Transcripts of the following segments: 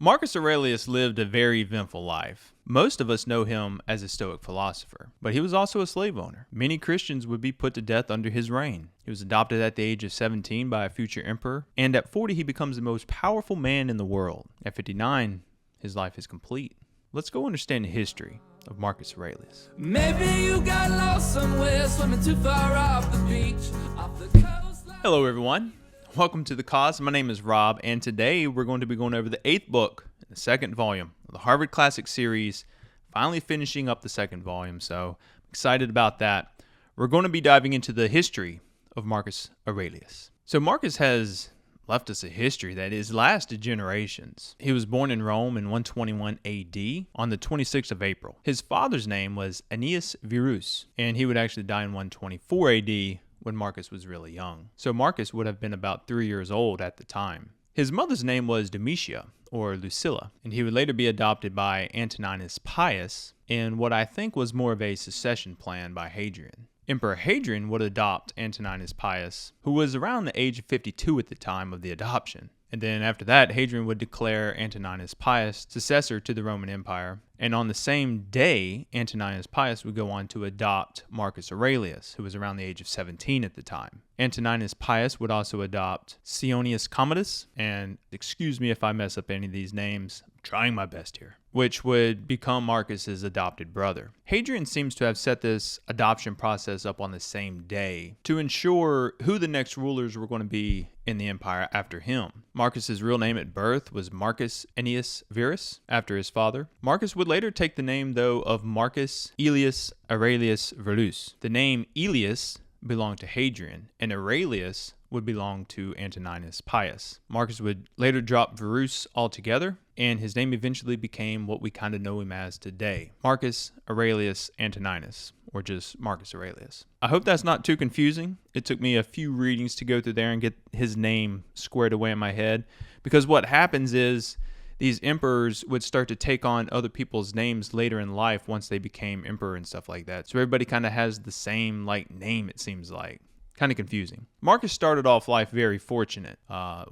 Marcus Aurelius lived a very eventful life. Most of us know him as a Stoic philosopher, but he was also a slave owner. Many Christians would be put to death under his reign. He was adopted at the age of 17 by a future emperor, and at 40 he becomes the most powerful man in the world. At 59, his life is complete. Let's go understand the history of Marcus Aurelius. Maybe you got lost somewhere, swimming too far off the beach, off the coast. Hello everyone, welcome to The Cause. My name is Rob, and today we're going to be going over the 8th book in the 2nd volume of the Harvard Classic series, finally finishing up the 2nd volume, so I'm excited about that. We're going to be diving into the history of Marcus Aurelius. So Marcus has left us a history that is lasted generations. He was born in Rome in 121 AD on the 26th of April. His father's name was Antoninus Verus, and he would actually die in 124 AD when Marcus was really young. So Marcus would have been about 3 years old at the time. His mother's name was Domitia, or Lucilla, and he would later be adopted by Antoninus Pius in what I think was more of a succession plan by Hadrian. Emperor Hadrian would adopt Antoninus Pius, who was around the age of 52 at the time of the adoption. And then after that, Hadrian would declare Antoninus Pius successor to the Roman Empire. And on the same day, Antoninus Pius would go on to adopt Marcus Aurelius, who was around the age of 17 at the time. Antoninus Pius would also adopt Cneius Commodus, and excuse me if I mess up any of these names, I'm trying my best here, which would become Marcus's adopted brother. Hadrian seems to have set this adoption process up on the same day to ensure who the next rulers were going to be in the empire after him. Marcus's real name at birth was Marcus Aurelius Verus, after his father. Marcus would later take the name, though, of Marcus Aurelius Aurelius Verus. The name Aurelius belonged to Hadrian, and Aurelius would belong to Antoninus Pius. Marcus would later drop Verus altogether, and his name eventually became what we kind of know him as today, Marcus Aurelius Antoninus, or just Marcus Aurelius. I hope that's not too confusing. It took me a few readings to go through there and get his name squared away in my head, because what happens is these emperors would start to take on other people's names later in life once they became emperor and stuff like that. So everybody kind of has the same name, it seems like. Kind of confusing. Marcus started off life very fortunate.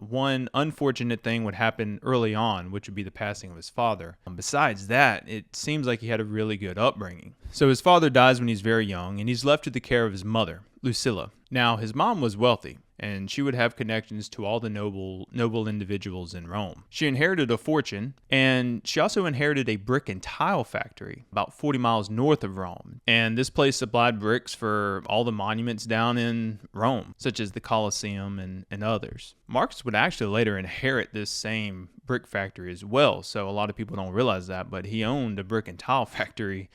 One unfortunate thing would happen early on, which would be the passing of his father. Besides that, it seems like he had a really good upbringing. So his father dies when he's very young, and he's left to the care of his mother, Lucilla. Now, his mom was wealthy, and she would have connections to all the noble individuals in Rome. She inherited a fortune, and she also inherited a brick and tile factory about 40 miles north of Rome. And this place supplied bricks for all the monuments down in Rome, such as the Colosseum and others. Marcus would actually later inherit this same brick factory as well, so a lot of people don't realize that, but he owned a brick and tile factory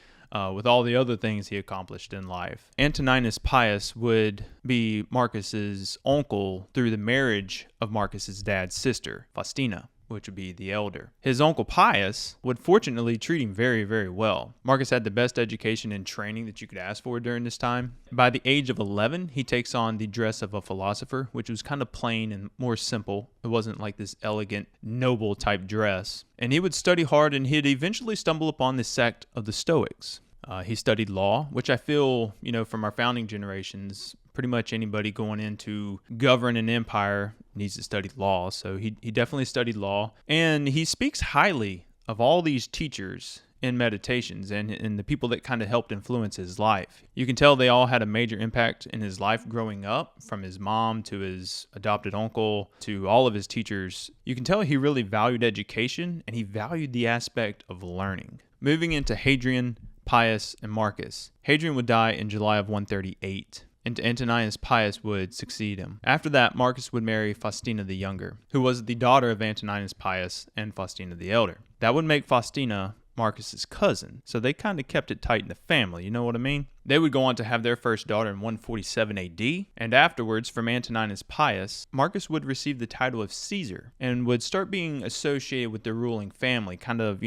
with all the other things he accomplished in life. Antoninus Pius would be Marcus's uncle through the marriage of Marcus's dad's sister, Faustina, which would be the elder. His uncle Pius would fortunately treat him very, very well. Marcus had the best education and training that you could ask for during this time. By the age of 11, he takes on the dress of a philosopher, which was kind of plain and more simple. It wasn't like this elegant, noble type dress. And he would study hard, and he'd eventually stumble upon the sect of the Stoics. He studied law, which I feel, from our founding generations, pretty much anybody going in to govern an empire needs to study law. So he definitely studied law. And he speaks highly of all these teachers in Meditations and the people that kind of helped influence his life. You can tell they all had a major impact in his life growing up, from his mom to his adopted uncle to all of his teachers. You can tell he really valued education, and he valued the aspect of learning. Moving into Hadrian, Pius, and Marcus. Hadrian would die in July of 138, and Antoninus Pius would succeed him. After that, Marcus would marry Faustina the Younger, who was the daughter of Antoninus Pius and Faustina the Elder. That would make Faustina Marcus's cousin, so they kind of kept it tight in the family, you know what I mean? They would go on to have their first daughter in 147 AD, and afterwards, from Antoninus Pius, Marcus would receive the title of Caesar, and would start being associated with the ruling family, kind of,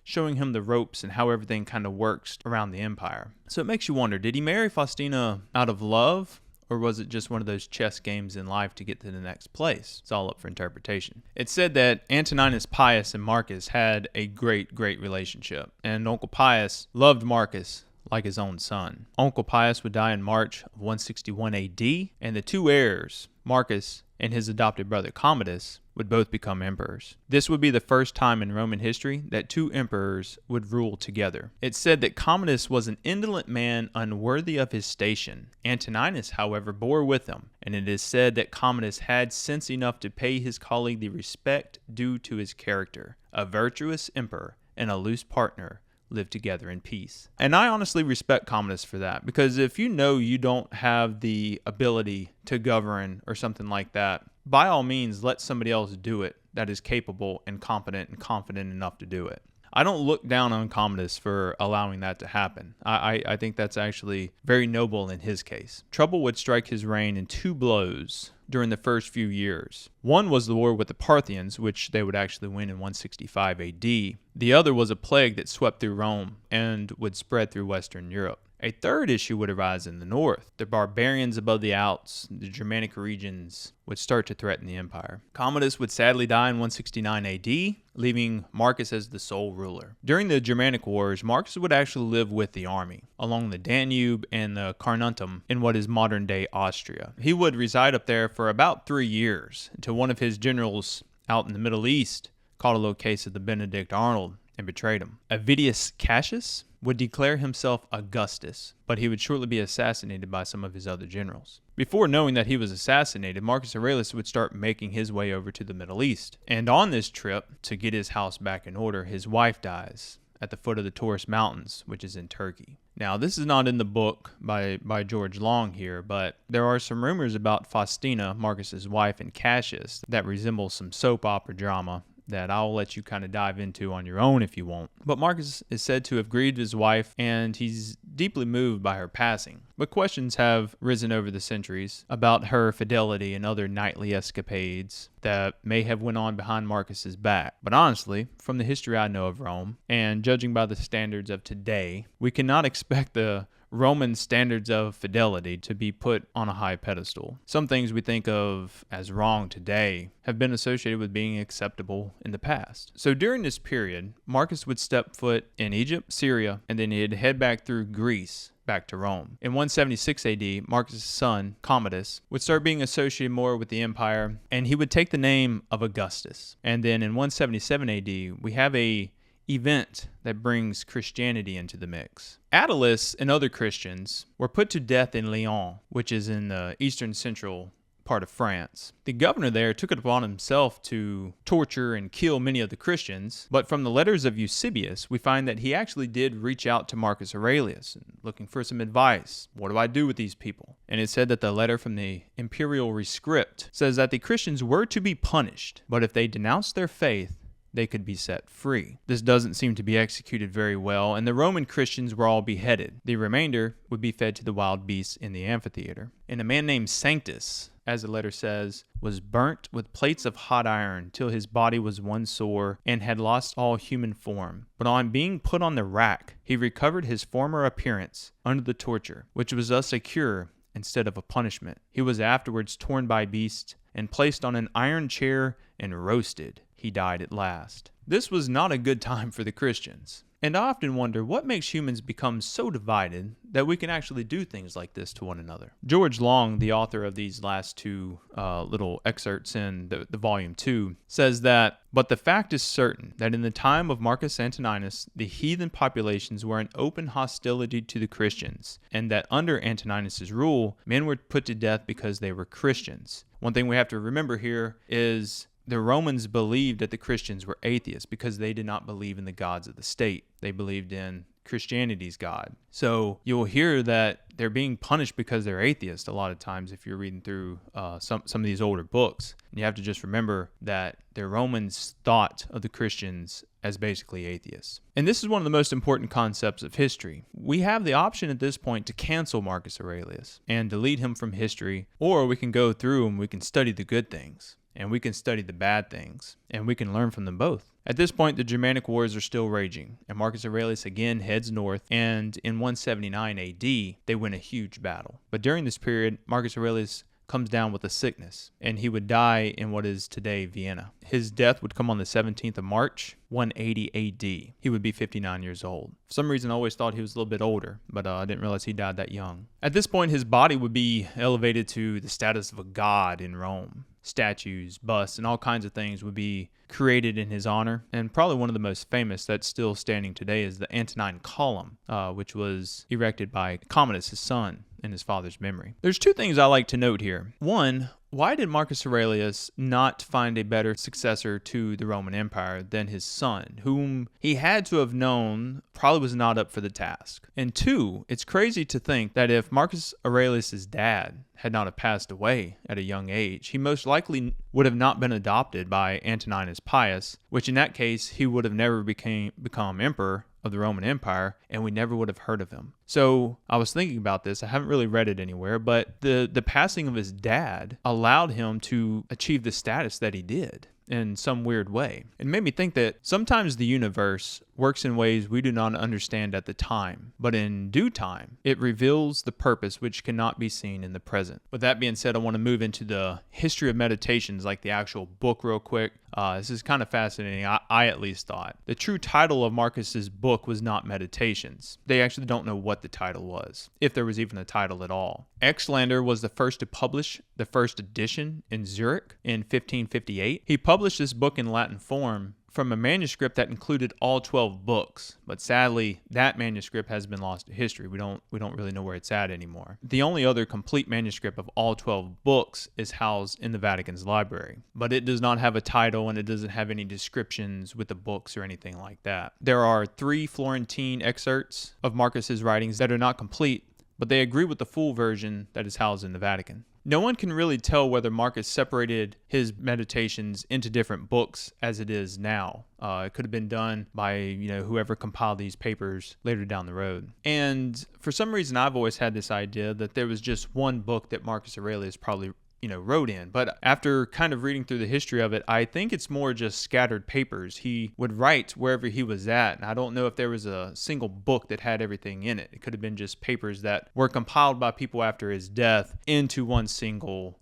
showing him the ropes and how everything kind of works around the empire. So it makes you wonder, did he marry Faustina out of love, or was it just one of those chess games in life to get to the next place? It's all up for interpretation. It's said that Antoninus Pius and Marcus had a great relationship, and Uncle Pius loved Marcus like his own son. Uncle Pius would die in March of 161 AD, and the two heirs, Marcus and his adopted brother Commodus, would both become emperors. This would be the first time in Roman history that two emperors would rule together. It's said that Commodus was an indolent man unworthy of his station. Antoninus, however, bore with him, and it is said that Commodus had sense enough to pay his colleague the respect due to his character. A virtuous emperor and a loose partner live together in peace. And I honestly respect Commodus for that, because if you know you don't have the ability to govern or something like that, by all means, let somebody else do it that is capable and competent and confident enough to do it. I don't look down on Commodus for allowing that to happen. I think that's actually very noble in his case. Trouble would strike his reign in two blows during the first few years. One was the war with the Parthians, which they would actually win in 165 AD. The other was a plague that swept through Rome and would spread through Western Europe. A third issue would arise in the north. The barbarians above the Alps, the Germanic regions, would start to threaten the empire. Commodus would sadly die in 169 AD, leaving Marcus as the sole ruler. During the Germanic Wars, Marcus would actually live with the army along the Danube and the Carnuntum in what is modern-day Austria. He would reside up there for about 3 years until one of his generals out in the Middle East caught a little case of the Benedict Arnold and betrayed him. Avidius Cassius would declare himself Augustus, but he would shortly be assassinated by some of his other generals. Before knowing that he was assassinated, Marcus Aurelius would start making his way over to the Middle East. And on this trip, to get his house back in order, his wife dies at the foot of the Taurus Mountains, which is in Turkey. Now, this is not in the book by George Long here, but there are some rumors about Faustina, Marcus's wife, and Cassius that resemble some soap opera drama that I'll let you kind of dive into on your own if you want. But Marcus is said to have grieved his wife, and he's deeply moved by her passing. But questions have risen over the centuries about her fidelity and other knightly escapades that may have went on behind Marcus's back. But honestly, from the history I know of Rome, and judging by the standards of today, we cannot expect the Roman standards of fidelity to be put on a high pedestal. Some things we think of as wrong today have been associated with being acceptable in the past. So during this period, Marcus would step foot in Egypt, Syria, and then he'd head back through Greece back to Rome. In 176 AD, Marcus' son, Commodus, would start being associated more with the empire, and he would take the name of Augustus. And then in 177 AD, we have a event that brings Christianity into the mix. Attalus and other Christians were put to death in Lyon, which is in the eastern central part of France. The governor there took it upon himself to torture and kill many of the Christians, but from the letters of Eusebius, we find that he actually did reach out to Marcus Aurelius looking for some advice. What do I do with these people? And it said that the letter from the imperial rescript says that the Christians were to be punished, but if they denounced their faith, they could be set free. This doesn't seem to be executed very well, and the Roman Christians were all beheaded. The remainder would be fed to the wild beasts in the amphitheater. And a man named Sanctus, as the letter says, was burnt with plates of hot iron till his body was one sore and had lost all human form. But on being put on the rack, he recovered his former appearance under the torture, which was thus a cure instead of a punishment. He was afterwards torn by beasts and placed on an iron chair and roasted. He died at last. This was not a good time for the Christians. And I often wonder what makes humans become so divided that we can actually do things like this to one another. George Long, the author of these last two little excerpts in the volume 2, says that, "But the fact is certain that in the time of Marcus Antoninus, the heathen populations were in open hostility to the Christians, and that under Antoninus's rule, men were put to death because they were Christians." One thing we have to remember here is the Romans believed that the Christians were atheists because they did not believe in the gods of the state. They believed in Christianity's God. So you'll hear that they're being punished because they're atheists a lot of times if you're reading through some of these older books. And you have to just remember that the Romans thought of the Christians as basically atheists. And this is one of the most important concepts of history. We have the option at this point to cancel Marcus Aurelius and delete him from history, or we can go through and we can study the good things. And we can study the bad things, and we can learn from them both. At this point, the Germanic wars are still raging, and Marcus Aurelius again heads north, and in 179 AD, they win a huge battle. But during this period, Marcus Aurelius comes down with a sickness, and he would die in what is today Vienna. His death would come on the 17th of March, 180 AD. He would be 59 years old. For some reason, I always thought he was a little bit older, but I didn't realize he died that young. At this point, his body would be elevated to the status of a god in Rome. Statues, busts, and all kinds of things would be created in his honor, and probably one of the most famous that's still standing today is the Antonine Column, which was erected by Commodus, his son, in his father's memory. There's two things I like to note here. One, why did Marcus Aurelius not find a better successor to the Roman Empire than his son, whom he had to have known probably was not up for the task? And two, it's crazy to think that if Marcus Aurelius' dad had not have passed away at a young age, he most likely would have not been adopted by Antoninus Pius, which in that case, he would have never become emperor of the Roman Empire, and we never would have heard of him. So I was thinking about this. I haven't really read it anywhere, but the passing of his dad allowed him to achieve the status that he did in some weird way. It made me think that sometimes the universe works in ways we do not understand at the time, but in due time, it reveals the purpose which cannot be seen in the present. With that being said, I want to move into the history of meditations, like the actual book real quick. This is kind of fascinating, I at least thought. The true title of Marcus's book was not Meditations. They actually don't know what the title was, if there was even a title at all. Exlander was the first to publish the first edition in Zurich in 1558. He published this book in Latin form from a manuscript that included all 12 books, but sadly that manuscript has been lost to history. We don't really know where it's at anymore. The only other complete manuscript of all 12 books is housed in the Vatican's library, but it does not have a title and it doesn't have any descriptions with the books or anything like that. There are 3 Florentine excerpts of Marcus's writings that are not complete, but they agree with the full version that is housed in the Vatican. No one can really tell whether Marcus separated his meditations into different books as it is now. It could have been done by, whoever compiled these papers later down the road. And for some reason, I've always had this idea that there was just one book that Marcus Aurelius probably wrote in. But after kind of reading through the history of it, I think it's more just scattered papers. He would write wherever he was at, and I don't know if there was a single book that had everything in it. It could have been just papers that were compiled by people after his death into one single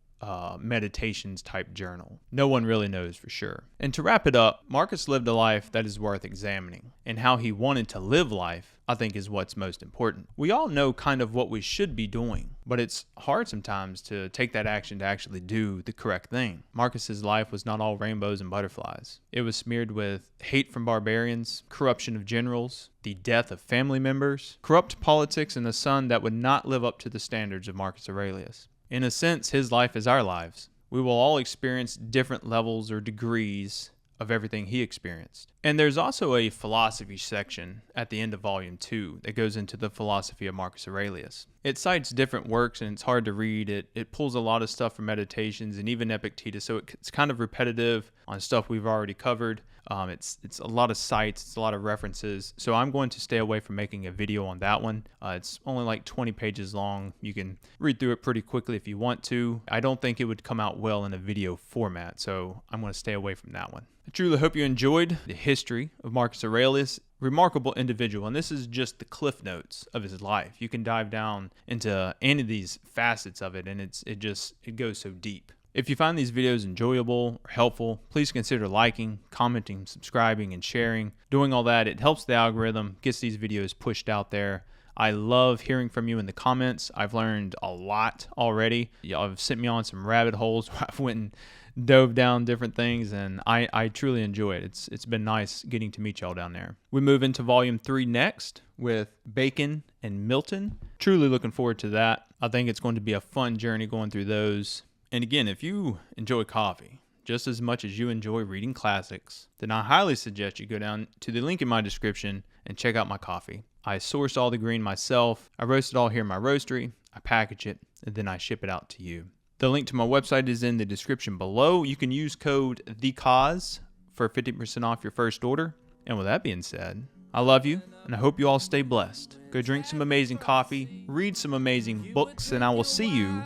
meditations type journal. No one really knows for sure. And to wrap it up, Marcus lived a life that is worth examining, and how he wanted to live life, I think, is what's most important. We all know kind of what we should be doing, but it's hard sometimes to take that action to actually do the correct thing. Marcus's life was not all rainbows and butterflies. It was smeared with hate from barbarians, corruption of generals, the death of family members, corrupt politics, and a son that would not live up to the standards of Marcus Aurelius. In a sense, his life is our lives. We will all experience different levels or degrees of everything he experienced. And there's also a philosophy section at the end of Volume 2 that goes into the philosophy of Marcus Aurelius. It cites different works and it's hard to read. It pulls a lot of stuff from Meditations and even Epictetus, so it's kind of repetitive on stuff we've already covered. It's a lot of cites, it's a lot of references, so I'm going to stay away from making a video on that one. It's only like 20 pages long. You can read through it pretty quickly if you want to. I don't think it would come out well in a video format, so I'm going to stay away from that one. I truly hope you enjoyed the history of Marcus Aurelius. Remarkable individual, and this is just the cliff notes of his life. You can dive down into any of these facets of it, and it goes so deep. If you find these videos enjoyable or helpful, please consider liking, commenting, subscribing, and sharing. Doing all that, it helps the algorithm, gets these videos pushed out there. I love hearing from you in the comments. I've learned a lot already. Y'all have sent me on some rabbit holes where I've went and dove down different things, and I truly enjoy it. It's been nice getting to meet y'all down there. We move into Volume 3 next with Bacon and Milton. Truly looking forward to that. I think it's going to be a fun journey going through those. And again, if you enjoy coffee just as much as you enjoy reading classics, then I highly suggest you go down to the link in my description and check out my coffee. I source all the green myself. I roast it all here in my roastery. I package it, and then I ship it out to you. The link to my website is in the description below. You can use code THECAUSE for 50% off your first order. And with that being said, I love you, and I hope you all stay blessed. Go drink some amazing coffee, read some amazing books, and I will see you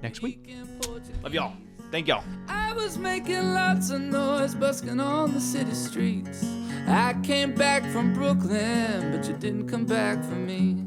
next week. Love y'all. Thank y'all. I was making lots of noise, busking on the city streets. I came back from Brooklyn, but you didn't come back for me.